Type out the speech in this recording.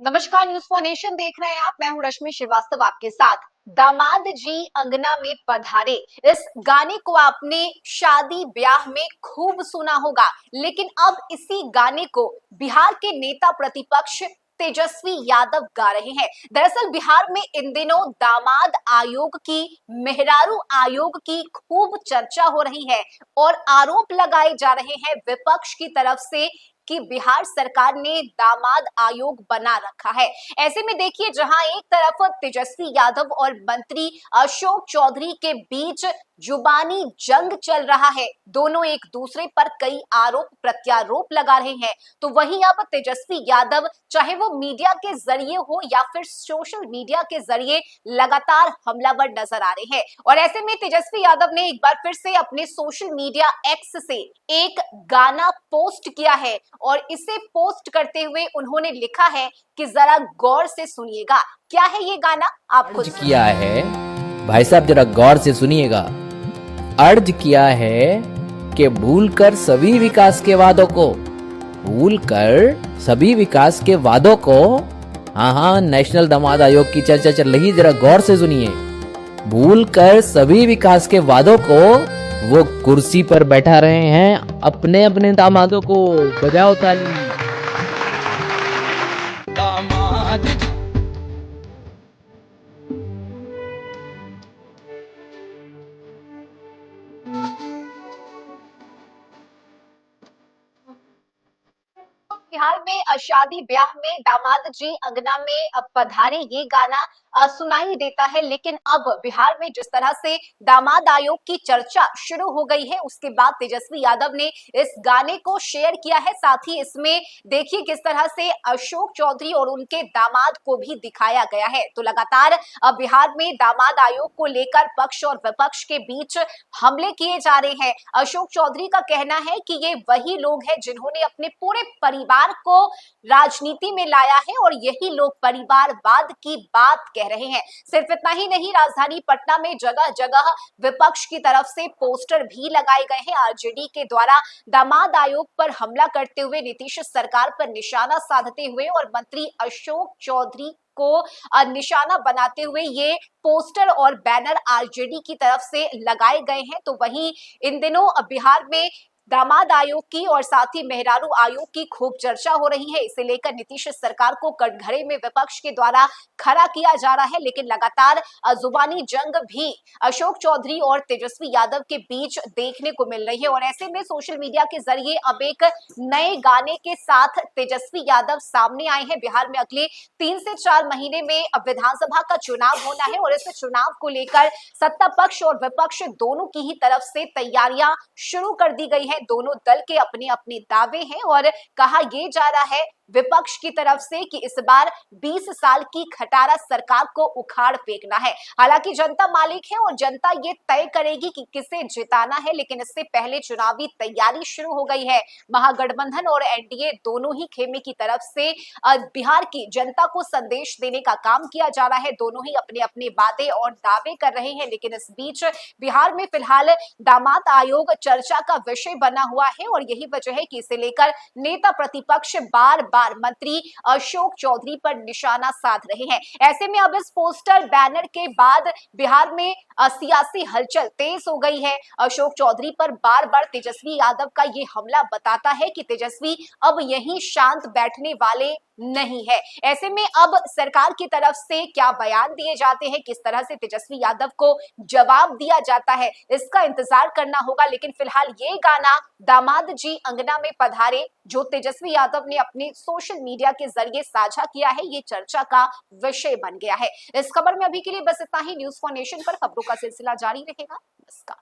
नमस्कार, news for nation देख रहे हैं आप। मैं हूं रश्मि श्रीवास्तव आपके साथ। दामाद जी अंगना में पधारे, इस गाने को आपने शादी ब्याह में खूब सुना होगा, लेकिन अब इसी गाने को बिहार के नेता प्रतिपक्ष तेजस्वी यादव गा रहे हैं। दरअसल बिहार में इन दिनों दामाद आयोग की, मेहरारू आयोग की खूब चर्चा हो रही है और आरोप लगाए जा रहे हैं विपक्ष की तरफ से कि बिहार सरकार ने दामाद आयोग बना रखा है। ऐसे में देखिए, जहां एक तरफ तेजस्वी यादव और मंत्री अशोक चौधरी के बीच जुबानी जंग चल रहा है, दोनों एक दूसरे पर कई आरोप प्रत्यारोप लगा रहे हैं, तो वहीं अब तेजस्वी यादव, चाहे वो मीडिया के जरिए हो या फिर सोशल मीडिया के जरिए, लगातार हमलावर नजर आ रहे हैं। और ऐसे में तेजस्वी यादव ने एक बार फिर से अपने सोशल मीडिया एक्स से एक गाना पोस्ट किया है और इसे पोस्ट करते हुए उन्होंने लिखा है कि जरा गौर से सुनिएगा। क्या है ये गाना, आप खुद किया है भाई साहब, जरा गौर से सुनिएगा। अर्ज किया है कि भूलकर सभी विकास के वादों को, भूलकर सभी विकास के वादों को, हाँ, नेशनल दामाद आयोग की चर्चा चल रही, जरा गौर से सुनिए। भूलकर सभी विकास के वादों को वो कुर्सी पर बैठा रहे हैं, अपने अपने दामादों को बजाओ ताली। दामाद बिहार में शादी ब्याह में दामाद जी अंगना में पधारे, ये गाना सुनाई देता है। लेकिन अब बिहार में जिस तरह से दामाद आयोग की चर्चा शुरू हो गई है, उसके बाद तेजस्वी यादव ने इस गाने को शेयर किया है। साथ ही इसमें देखिए किस तरह से अशोक चौधरी और उनके दामाद को भी दिखाया गया है। तो लगातार बिहार में दामाद आयोग को लेकर पक्ष और विपक्ष के बीच हमले किए जा रहे हैं। अशोक चौधरी का कहना है कि ये वही लोग हैं जिन्होंने अपने पूरे परिवार को राजनीति में लाया है और यही लोग परिवारवाद की बात कह रहे हैं। सिर्फ इतना ही नहीं, राजधानी पटना में जगह जगह विपक्ष की तरफ से पोस्टर भी लगाए गए हैं। आरजेडी के द्वारा दामाद आयोग पर हमला करते हुए, नीतीश सरकार पर निशाना साधते हुए और मंत्री अशोक चौधरी को निशाना बनाते हुए ये पोस्टर और बैनर आरजेडी की तरफ से लगाए गए हैं। तो वहीं इन दिनों बिहार में दामाद आयोग की और साथ ही मेहरारू आयोग की खूब चर्चा हो रही है। इसे लेकर नीतीश सरकार को कटघरे में विपक्ष के द्वारा खड़ा किया जा रहा है, लेकिन लगातार जुबानी जंग भी अशोक चौधरी और तेजस्वी यादव के बीच देखने को मिल रही है। और ऐसे में सोशल मीडिया के जरिए अब एक नए गाने के साथ तेजस्वी यादव सामने आए हैं। बिहार में अगले 3 से 4 महीने में अब विधानसभा का चुनाव होना है और इस चुनाव को लेकर सत्ता पक्ष और विपक्ष दोनों की ही तरफ से तैयारियां शुरू कर दी गई है। दोनों दल के अपने अपने दावे हैं और कहा यह जा रहा है विपक्ष की तरफ से कि इस बार 20 साल की खटारा सरकार को उखाड़ फेंकना है। हालांकि जनता मालिक है और जनता ये तय करेगी कि किसे जिताना है, लेकिन इससे पहले चुनावी तैयारी शुरू हो गई है। महागठबंधन और एनडीए दोनों ही खेमे की तरफ से बिहार की जनता को संदेश देने का काम किया जा रहा है। दोनों ही अपने अपने वादे और दावे कर रहे हैं, लेकिन इस बीच बिहार में फिलहाल दामाद आयोग चर्चा का विषय बना हुआ है और यही वजह है कि इसे लेकर नेता प्रतिपक्ष बार बार मंत्री अशोक चौधरी पर निशाना साध रहे हैं। ऐसे में अब इस पोस्टर बैनर के बाद बिहार में सियासी हलचल तेज हो गई है। अशोक चौधरी पर बार बार तेजस्वी यादव का ये हमला बताता है कि तेजस्वी अब यहीं शांत बैठने वाले नहीं है। ऐसे में अब सरकार की तरफ से क्या बयान दिए जाते हैं, किस तरह से तेजस्वी यादव को जवाब दिया जाता है, इसका इंतजार करना होगा। लेकिन फिलहाल ये गाना दामाद जी अंगना में पधारे, जो तेजस्वी यादव ने अपने सोशल मीडिया के जरिए साझा किया है, ये चर्चा का विषय बन गया है। इस खबर में अभी के लिए बस इतना ही। न्यूज फॉर नेशन पर खबरों का सिलसिला जारी रहेगा। नमस्कार।